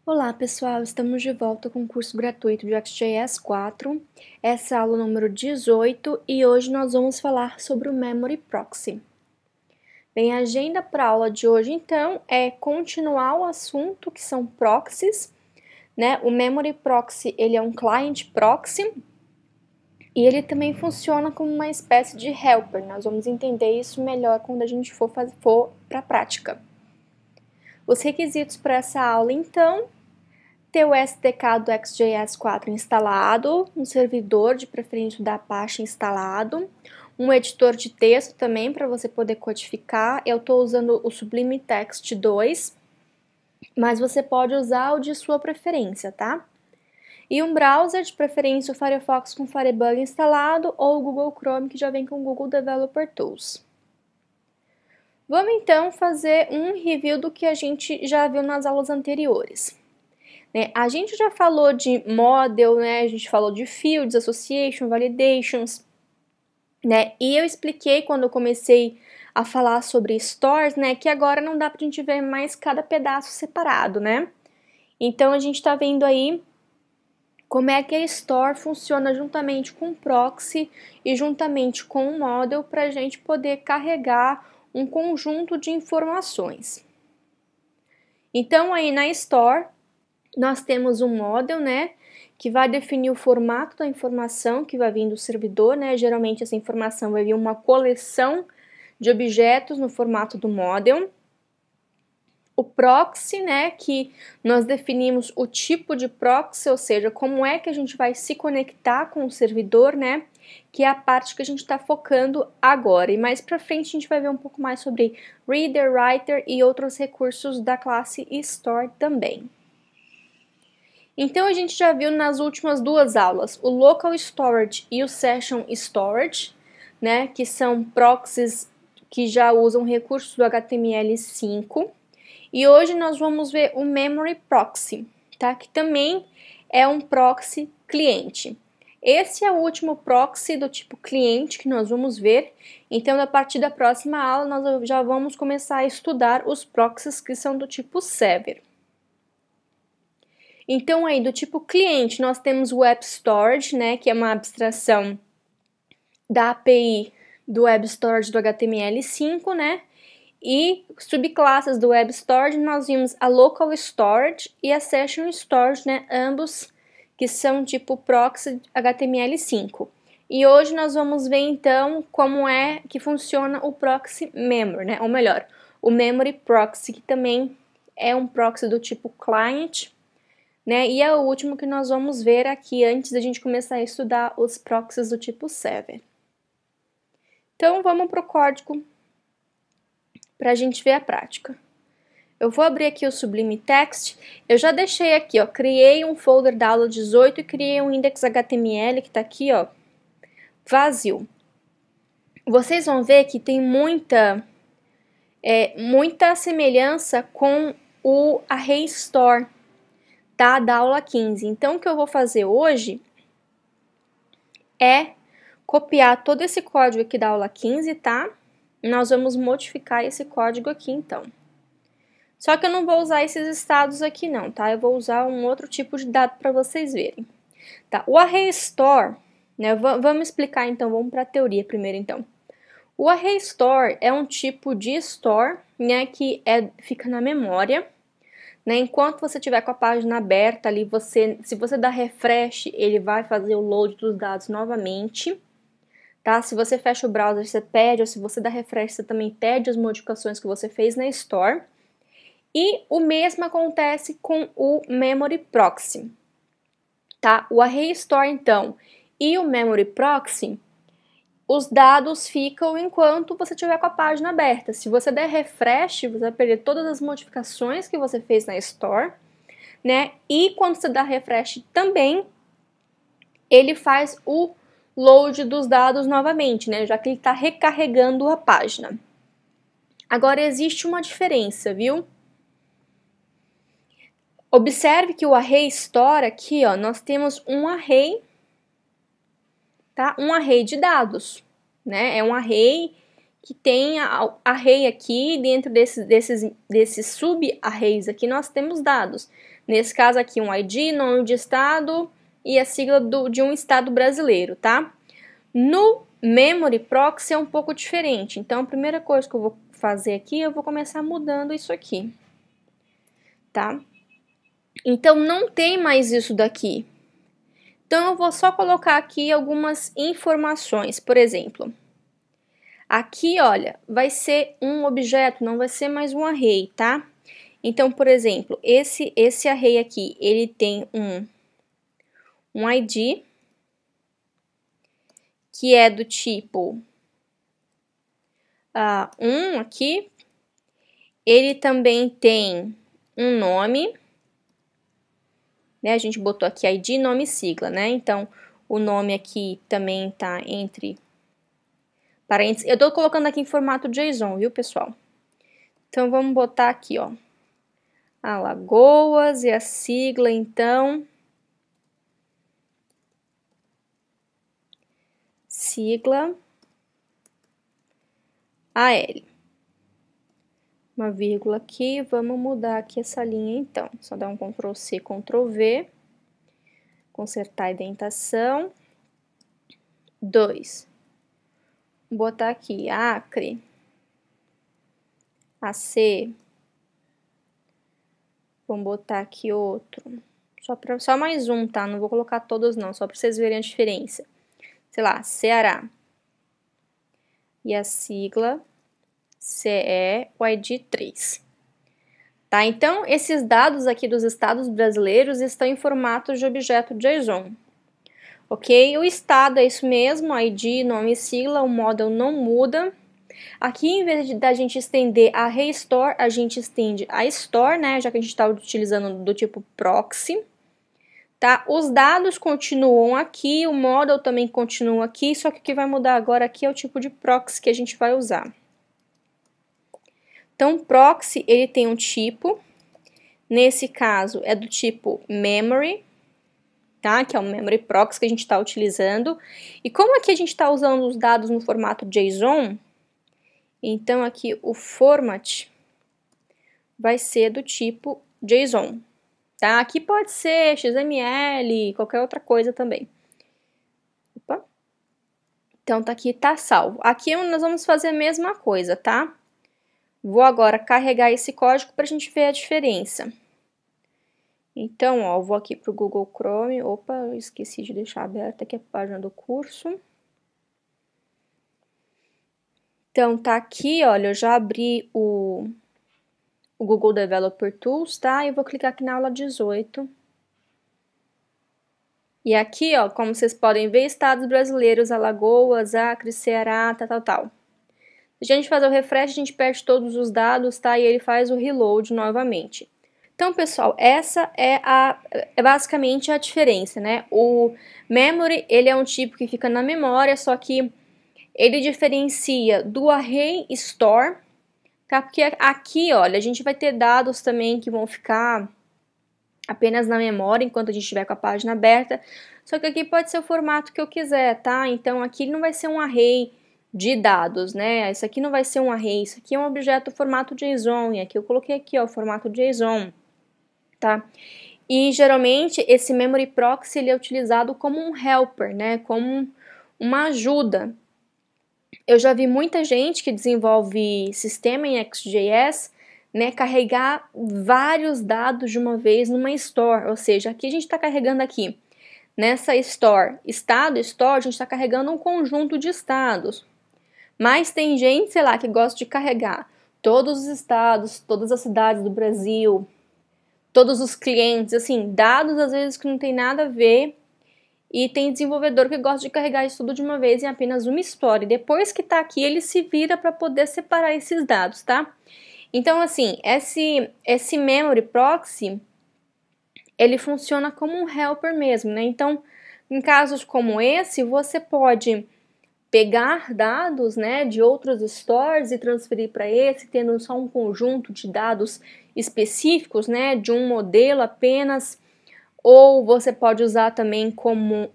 Olá pessoal, estamos de volta com o curso gratuito de ArcGIS 4, essa é a aula número 18 e hoje nós vamos falar sobre o Memory Proxy. Bem, a agenda para a aula de hoje então é continuar o assunto que são proxies, né? O Memory Proxy ele é um client proxy e ele também funciona como uma espécie de helper, nós vamos entender isso melhor quando a gente for para a prática. Os requisitos para essa aula então: ter o SDK do ArcGIS 4 instalado, um servidor de preferência da Apache instalado, um editor de texto também para você poder codificar. Eu estou usando o Sublime Text 2, mas você pode usar o de sua preferência, tá? E um browser, de preferência o Firefox com Firebug instalado ou o Google Chrome que já vem com o Google Developer Tools. Vamos então fazer um review do que a gente já viu nas aulas anteriores. A gente já falou de model, né? A gente falou de fields, association, validations, né? E eu expliquei quando eu comecei a falar sobre stores, né? Que agora não dá pra gente ver mais cada pedaço separado, né? Então a gente tá vendo aí como é que a store funciona juntamente com o proxy e juntamente com o model para a gente poder carregar um conjunto de informações. Então aí na store nós temos um model, né, que vai definir o formato da informação que vai vir do servidor, né? Geralmente essa informação vai vir uma coleção de objetos no formato do model. O proxy, né, que nós definimos o tipo de proxy, ou seja, como é que a gente vai se conectar com o servidor, né, que é a parte que a gente está focando agora. E mais para frente a gente vai ver um pouco mais sobre reader, writer e outros recursos da classe store também. Então, a gente já viu nas últimas duas aulas o Local Storage e o Session Storage, né, que são proxies que já usam recursos do HTML5. E hoje nós vamos ver o Memory Proxy, tá, que também é um proxy cliente. Esse é o último proxy do tipo cliente que nós vamos ver. Então, a partir da próxima aula, nós já vamos começar a estudar os proxies que são do tipo server. Então, aí, do tipo cliente, nós temos o Web Storage, né, que é uma abstração da API do Web Storage do HTML5, né, e subclasses do Web Storage, nós vimos a Local Storage e a Session Storage, né, ambos que são tipo proxy HTML5. E hoje nós vamos ver, então, como é que funciona o Proxy Memory, né, ou melhor, o Memory Proxy, que também é um proxy do tipo client, né? E é o último que nós vamos ver aqui antes da gente começar a estudar os proxies do tipo server. Então, vamos para o código para a gente ver a prática. Eu vou abrir aqui o Sublime Text. Eu já deixei aqui, ó, criei um folder da aula 18 e criei um index.html que está aqui, ó, vazio. Vocês vão ver que tem muita semelhança com o Array Store, tá? Da aula 15. Então, o que eu vou fazer hoje é copiar todo esse código aqui da aula 15, tá? Nós vamos modificar esse código aqui, então. Só que eu não vou usar esses estados aqui, não, tá? Eu vou usar um outro tipo de dado para vocês verem. Tá? O Array Store, né? Vamos explicar, então. Vamos para a teoria primeiro, então. O Array Store é um tipo de store, né? Que fica na memória. Né? Enquanto você tiver com a página aberta ali, se você dar refresh, ele vai fazer o load dos dados novamente, tá? Se você fecha o browser, você pede, ou se você dá refresh, você também pede as modificações que você fez na Store. E o mesmo acontece com o Memory Proxy, tá? O Array Store, então, e o Memory Proxy, os dados ficam enquanto você tiver com a página aberta. Se você der refresh, você vai perder todas as modificações que você fez na Store, né? E quando você dá refresh também, ele faz o load dos dados novamente, né? Já que ele está recarregando a página. Agora, existe uma diferença, viu? Observe que o Array Store aqui, ó, nós temos um array, tá? Um array de dados, né? É um array que tem array aqui, dentro desses sub-arrays aqui nós temos dados. Nesse caso aqui um ID, nome de estado e a sigla de um estado brasileiro, tá? No Memory Proxy é um pouco diferente, então a primeira coisa que eu vou fazer aqui, eu vou começar mudando isso aqui, tá? Então não tem mais isso daqui. Então eu vou só colocar aqui algumas informações, por exemplo. Aqui, olha, vai ser um objeto, não vai ser mais um array, tá? Então, por exemplo, esse array aqui, ele tem um ID, que é do tipo 1 aqui. Ele também tem um nome, né? A gente botou aqui ID, nome e sigla, né? Então, o nome aqui também tá entre parênteses. Eu tô colocando aqui em formato JSON, viu, pessoal? Então, vamos botar aqui, ó, Alagoas e a sigla, então, sigla AL. Uma vírgula aqui, vamos mudar aqui essa linha, então. Só dar um Ctrl C, Ctrl V, consertar a indentação. 2. Vou botar aqui Acre, AC. Vamos botar aqui outro. Só mais um, tá? Não vou colocar todos não, só para vocês verem a diferença. Sei lá, Ceará. E a sigla CE ID 3. Tá? Então, esses dados aqui dos estados brasileiros estão em formato de objeto JSON. Ok? O estado é isso mesmo, ID, nome e sigla, o model não muda. Aqui, em vez da gente estender a restore, a gente estende a store, né? Já que a gente está utilizando do tipo proxy. Tá? Os dados continuam aqui, o model também continua aqui, só que o que vai mudar agora aqui é o tipo de proxy que a gente vai usar. Então, proxy, ele tem um tipo, nesse caso é do tipo memory, tá? Que é o memory proxy que a gente está utilizando. E como aqui a gente está usando os dados no formato JSON, então aqui o format vai ser do tipo JSON, tá? Aqui pode ser XML, qualquer outra coisa também. Opa. Então, tá aqui, tá salvo. Aqui nós vamos fazer a mesma coisa, tá? Vou agora carregar esse código para a gente ver a diferença. Então, ó, eu vou aqui para o Google Chrome. Opa, eu esqueci de deixar aberta aqui a página do curso. Então, tá aqui, olha, eu já abri o Google Developer Tools, tá? E vou clicar aqui na aula 18. E aqui, ó, como vocês podem ver, estados brasileiros, Alagoas, Acre, Ceará, tal. Se a gente fazer o refresh, a gente perde todos os dados, tá? E ele faz o reload novamente. Então, pessoal, essa é basicamente a diferença, né? O memory, ele é um tipo que fica na memória, só que ele diferencia do array store, tá? Porque aqui, olha, a gente vai ter dados também que vão ficar apenas na memória, enquanto a gente estiver com a página aberta, só que aqui pode ser o formato que eu quiser, tá? Então, aqui não vai ser um array de dados, né? Isso aqui não vai ser um array, isso aqui é um objeto formato JSON, e aqui eu coloquei aqui, ó, o formato JSON, tá? E, geralmente, esse memory proxy, ele é utilizado como um helper, né? Como uma ajuda. Eu já vi muita gente que desenvolve sistema em XJS, né, carregar vários dados de uma vez numa store, ou seja, aqui a gente está carregando aqui, nessa store, estado, store, a gente está carregando um conjunto de estados. Mas tem gente, sei lá, que gosta de carregar todos os estados, todas as cidades do Brasil, todos os clientes, assim, dados às vezes que não tem nada a ver, e tem desenvolvedor que gosta de carregar isso tudo de uma vez em apenas uma store. Depois que está aqui, ele se vira para poder separar esses dados, tá? Então, assim, esse memory proxy, ele funciona como um helper mesmo, né? Então, em casos como esse, você pode pegar dados, né, de outros stores e transferir para esse, tendo só um conjunto de dados específicos, né, de um modelo apenas, ou você pode usar também como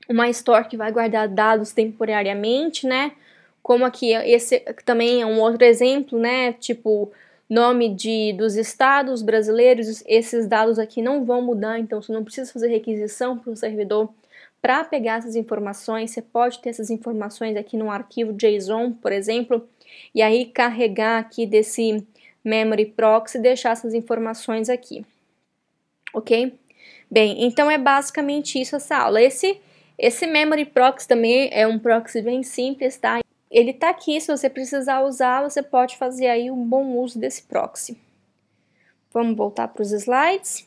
uma store que vai guardar dados temporariamente, né, como aqui esse também é um outro exemplo, né? Tipo, nome dos estados brasileiros, esses dados aqui não vão mudar, então você não precisa fazer requisição para o servidor para pegar essas informações. Você pode ter essas informações aqui no arquivo JSON, por exemplo, e aí carregar aqui desse memory proxy e deixar essas informações aqui, ok? Bem, então é basicamente isso essa aula. Esse memory proxy também é um proxy bem simples, tá? Ele tá aqui, se você precisar usar, você pode fazer aí um bom uso desse proxy. Vamos voltar para os slides.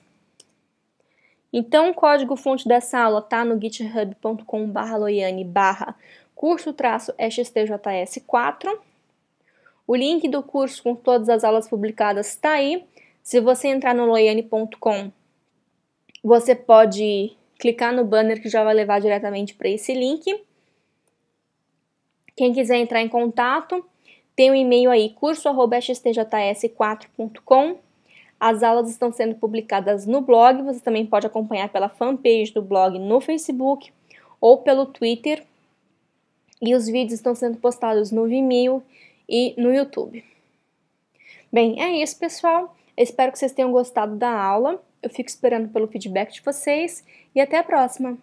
Então, o código-fonte dessa aula tá no github.com/loiane/curso-xtjs4. O link do curso com todas as aulas publicadas está aí. Se você entrar no loiane.com, você pode clicar no banner que já vai levar diretamente para esse link. Quem quiser entrar em contato, tem um e-mail aí, curso@xtjs4.com. As aulas estão sendo publicadas no blog, você também pode acompanhar pela fanpage do blog no Facebook ou pelo Twitter. E os vídeos estão sendo postados no Vimeo e no YouTube. Bem, é isso, pessoal. Eu espero que vocês tenham gostado da aula. Eu fico esperando pelo feedback de vocês e até a próxima!